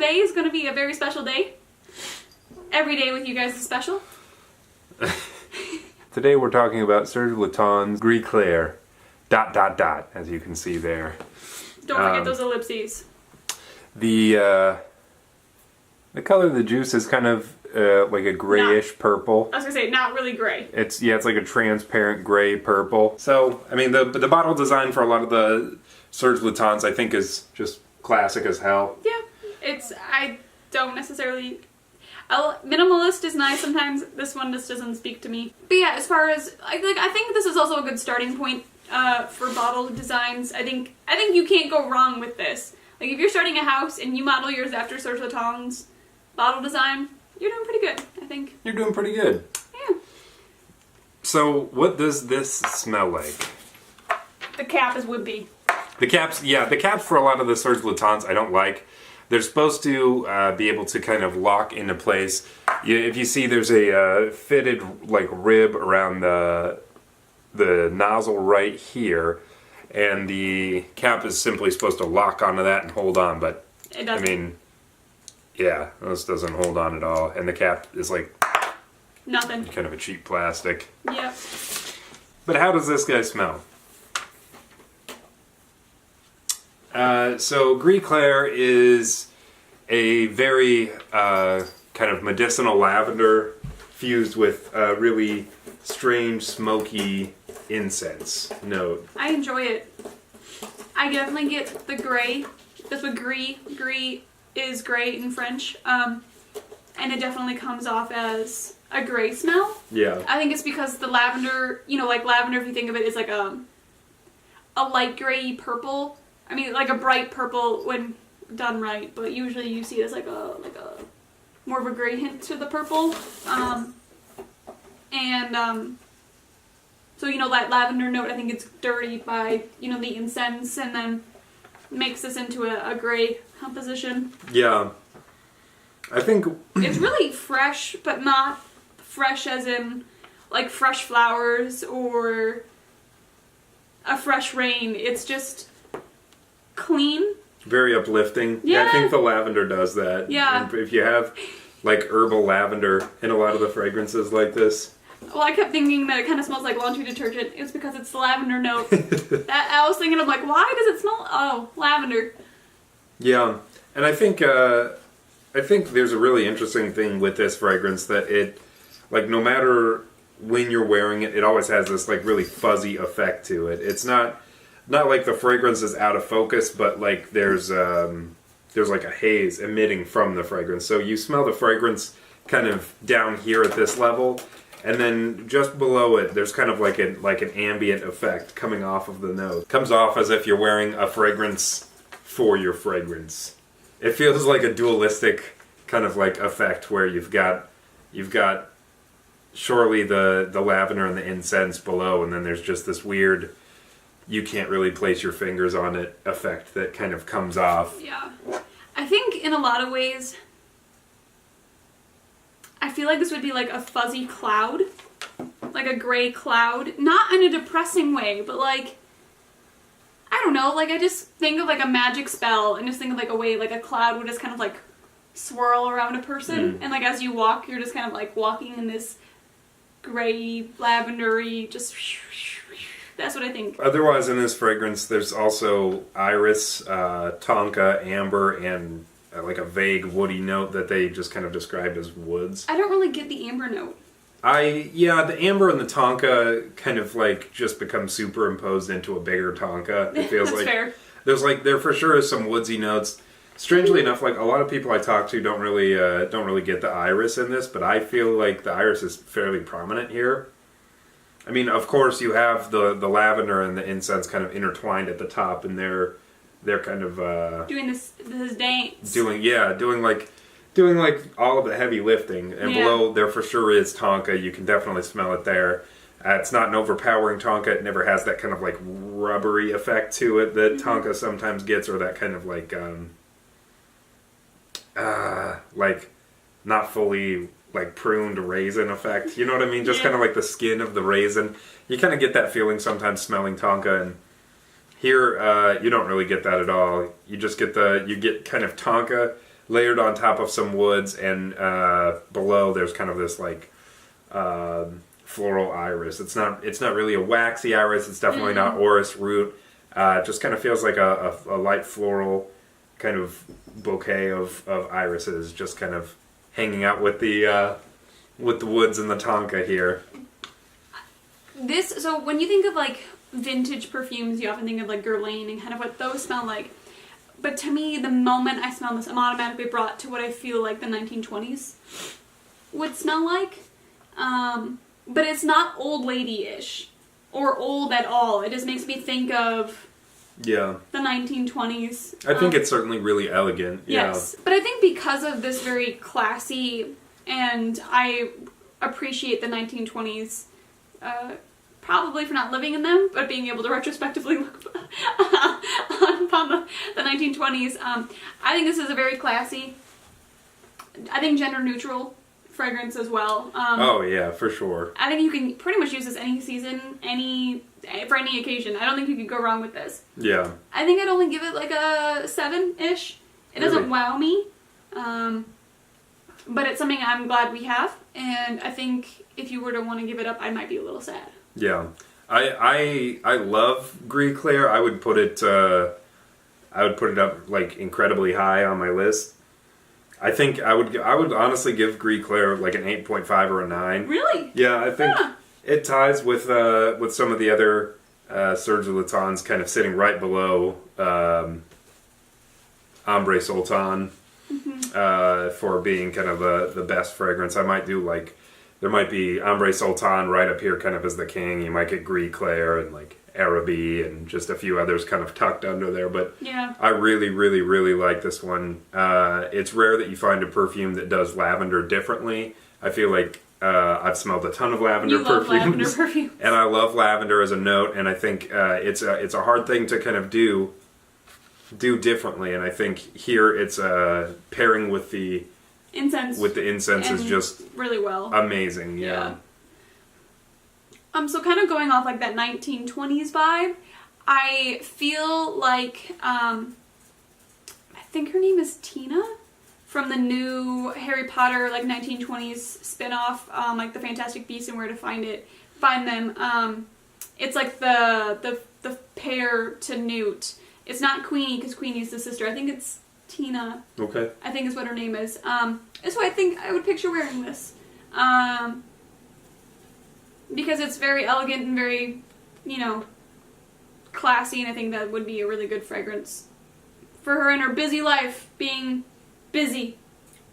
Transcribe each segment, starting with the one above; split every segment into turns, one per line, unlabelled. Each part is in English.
today is going to be a very special day. Every day with you guys is special.
Today we're talking about Serge Lutens' Gris Clair, ... as you can see there.
Don't forget those ellipses.
The color of the juice is kind of like a grayish purple.
I was gonna say, not really gray.
It's like a transparent gray purple. So, I mean, the bottle design for a lot of the Serge Lutens, I think, is just classic as hell.
Yeah, I don't necessarily... minimalist is nice sometimes. This one just doesn't speak to me. But yeah, as far as I think this is also a good starting point for bottle designs. I think you can't go wrong with this. Like if you're starting a house and you model yours after Serge Lutens' bottle design, you're doing pretty good, I think.
You're doing pretty good.
Yeah.
So what does this smell like?
The cap is would-be.
The caps for a lot of the Serge Lutens I don't like. They're supposed to be able to kind of lock into place. If you see, there's a fitted like rib around the nozzle right here, and the cap is simply supposed to lock onto that and hold on. But
it doesn't.
I mean, yeah, this doesn't hold on at all, and the cap is like
nothing.
Kind of a cheap plastic.
Yep.
But how does this guy smell? So Gris Clair is a very kind of medicinal lavender fused with a really strange smoky incense note.
I enjoy it. I definitely get the gray. That's what gris is gray in French. And it definitely comes off as a gray smell.
Yeah.
I think it's because the lavender, like lavender, if you think of it, is like a light gray purple. I mean, like a bright purple when done right, but usually you see it as like a more of a gray hint to the purple. So that lavender note, I think it's dirty by, the incense, and then makes this into a gray composition.
Yeah. I think...
It's really fresh, but not fresh as in, like, fresh flowers or a fresh rain. It's just... clean.
Very uplifting.
Yeah.
I think the lavender does that.
Yeah.
And if you have like herbal lavender in a lot of the fragrances like this.
Well, I kept thinking that it kind of smells like laundry detergent. It's because it's the lavender note. I was thinking, I'm like, why does it smell? Oh, lavender.
Yeah, and I think there's a really interesting thing with this fragrance that it, like, no matter when you're wearing it, it always has this like really fuzzy effect to it. It's not like the fragrance is out of focus, but like there's like a haze emitting from the fragrance. So you smell the fragrance kind of down here at this level, and then just below it, there's kind of like an ambient effect coming off of the nose. Comes off as if you're wearing a fragrance for your fragrance. It feels like a dualistic kind of like effect where you've got surely the lavender and the incense below, and then there's just this weird, you can't really place your fingers on it effect that kind of comes off.
Yeah. I think in a lot of ways, I feel like this would be like a fuzzy cloud. Like a gray cloud. Not in a depressing way, but like, I don't know, like I just think of like a magic spell and just think of like a way like a cloud would just kind of like swirl around a person. And like as you walk, you're just kind of like walking in this gray, lavendery, just... That's what I think.
Otherwise, in this fragrance, there's also iris, tonka, amber, and like a vague woody note that they just kind of described as woods.
I don't really get the amber note.
The amber and the tonka kind of like just become superimposed into a bigger tonka. It feels
That's
like
fair.
There for sure is some woodsy notes. Strangely enough, like a lot of people I talk to don't really get the iris in this, but I feel like the iris is fairly prominent here. I mean, of course, you have the lavender and the incense kind of intertwined at the top, and they're kind of
doing this dance.
Doing like all of the heavy lifting, and below there for sure is tonka. You can definitely smell it there. It's not an overpowering tonka. It never has that kind of like rubbery effect to it that tonka sometimes gets, or that kind of like not fully like pruned raisin effect. You know what I mean? Just kind of like the skin of the raisin. You kind of get that feeling sometimes smelling tonka, and here you don't really get that at all. You just get you get kind of tonka layered on top of some woods, and below there's kind of this like floral iris. It's not really a waxy iris. It's definitely not orris root. It just kind of feels like a light floral kind of bouquet of irises, just kind of hanging out with the woods and the tonka here.
So when you think of like vintage perfumes, you often think of like Guerlain and kind of what those smell like. But to me, the moment I smell this, I'm automatically brought to what I feel like the 1920s would smell like. But it's not old lady-ish or old at all. It just makes me think of the 1920s.
I think it's certainly really elegant.
Yes, but I think because of this very classy, and I appreciate the 1920s, probably for not living in them, but being able to retrospectively look upon the 1920s. I think this is a very classy, I think gender neutral fragrance as well.
Oh yeah, for sure.
I think you can pretty much use this any season, for any occasion. I don't think you could go wrong with this.
Yeah.
I think I'd only give it like a 7-ish. It doesn't wow me. But it's something I'm glad we have, and I think if you were to want to give it up, I might be a little sad.
Yeah. I love Gris Clair. I would put it up like incredibly high on my list. I think I would honestly give Gris Clair like an 8.5 or a 9.
Really?
Yeah, I think it ties with some of the other Serge Lutens, kind of sitting right below Ambre Sultan for being kind of the best fragrance. I might do like, there might be Ambre Sultan right up here kind of as the king. You might get Gris Clair and like Araby and just a few others kind of tucked under there. But
yeah,
I really, really, really like this one. It's rare that you find a perfume that does lavender differently. I feel like I've smelled a ton of lavender perfumes, and I love lavender as a note. And I think it's a hard thing to kind of do differently. And I think here it's pairing with the incense. Is just
really well.
Amazing. Yeah.
So kind of going off like that 1920s vibe, I feel like I think her name is Tina from the new Harry Potter like 1920s spin-off, like the Fantastic Beasts and Where to Find Them. It's like the pair to Newt. It's not Queenie because Queenie's the sister. I think it's Tina.
Okay.
I think is what her name is. So I think I would picture wearing this. Because it's very elegant and very, classy, and I think that would be a really good fragrance for her in her busy life, being busy.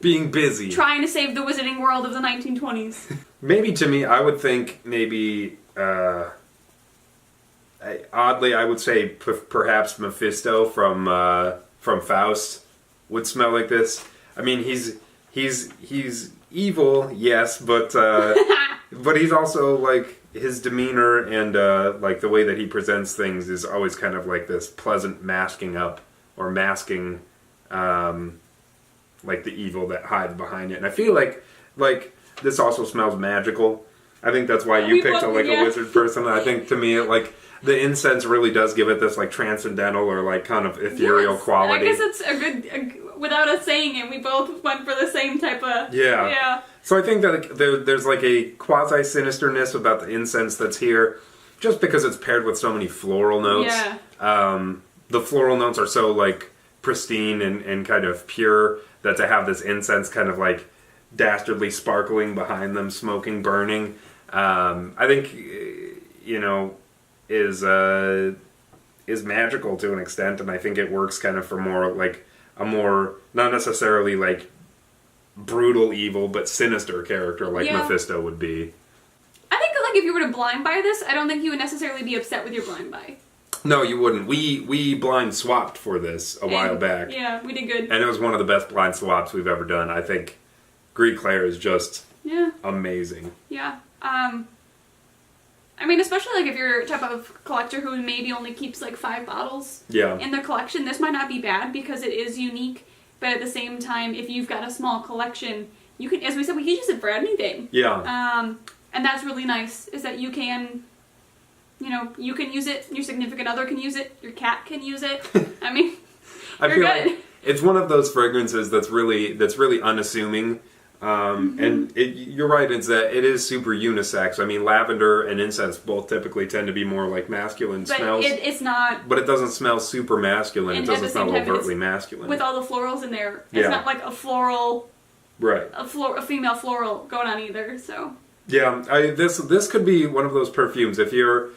Trying to save the wizarding world of the 1920s.
Maybe to me, I would think maybe, oddly, I would say perhaps Mephisto from Faust would smell like this. I mean, he's evil, yes, but but he's also like his demeanor and like the way that he presents things is always kind of like this pleasant masking up or masking like the evil that hides behind it. And I feel like this also smells magical. I think that's why you picked a wizard person. I think to me like the incense really does give it this like transcendental or like kind of ethereal quality.
I guess it's a good without us saying it, we both went for the same type of...
Yeah. So I think that there's like a quasi-sinisterness about the incense that's here, just because it's paired with so many floral notes.
Yeah.
The floral notes are so like pristine and kind of pure that to have this incense kind of like dastardly sparkling behind them, smoking, burning, I think, is magical to an extent, and I think it works kind of for more like a more, not necessarily like brutal evil, but sinister character like Mephisto would be.
I think like if you were to blind buy this, I don't think you would necessarily be upset with your blind buy.
No, you wouldn't. We blind swapped for this a while back.
Yeah, we did good.
And it was one of the best blind swaps we've ever done. I think Gris Clair is just amazing.
Yeah. I mean, especially like if you're a type of collector who maybe only keeps like 5 bottles in their collection, this might not be bad because it is unique. But at the same time, if you've got a small collection, you can, as we said, we can use it for anything.
Yeah.
And that's really nice, is that you can use it, your significant other can use it, your cat can use it. I mean, you're good.
it's one of those fragrances that's really unassuming. And you're right, it's that it is super unisex. I mean, lavender and incense both typically tend to be more like masculine
But
smells.
it's not.
But it doesn't smell super masculine.
And
It doesn't
at the same
smell
time,
overtly
it's
masculine.
with all the florals in there. It's
Yeah.
not like a floral,
Right.
a female floral going on either. So
Yeah, this could be one of those perfumes. If you're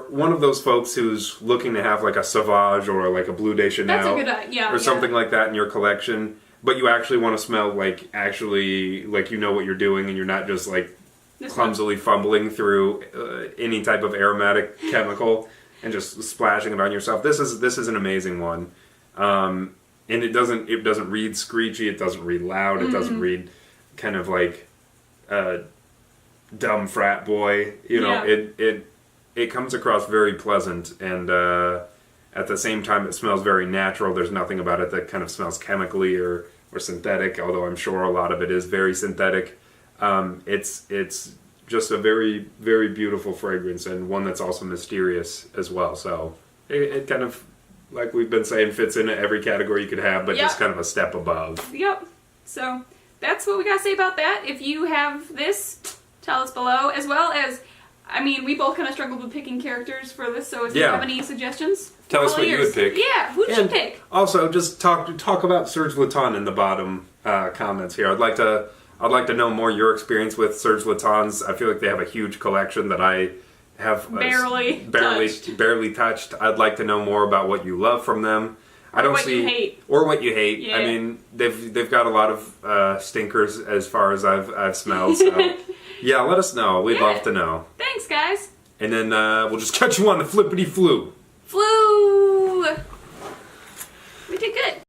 one of those folks who's looking to have like a Sauvage or like a Bleu de Chanel
that's a good yeah.
or something like that in your collection, but you actually want to smell like you know what you're doing and you're not just like
This
clumsily fumbling through any type of aromatic chemical and just splashing it on yourself. This is an amazing one, and it doesn't read screechy. It doesn't read loud. It doesn't read kind of like dumb frat boy. You know, it comes across very pleasant, and at the same time, it smells very natural. There's nothing about it that kind of smells chemically or synthetic. Although I'm sure a lot of it is very synthetic. It's just a very, very beautiful fragrance, and one that's also mysterious as well. So it kind of, like we've been saying, fits into every category you could have, but just kind of a step above.
Yep. So that's what we gotta say about that. If you have this, tell us below. As well as, I mean, we both kind of struggled with picking characters for this. So if you have any suggestions,
tell us what you would pick.
Yeah, who did you pick?
Also, just talk about Serge Lutens in the bottom comments here. I'd like to know more your experience with Serge Lutens. I feel like they have a huge collection that I have barely touched. I'd like to know more about what you love from them.
Or what you hate.
Yeah. I mean, they've got a lot of stinkers as far as I've smelled. So yeah, let us know. We'd love to know.
Thanks, guys.
And then we'll just catch you on the flippity flu.
Flu.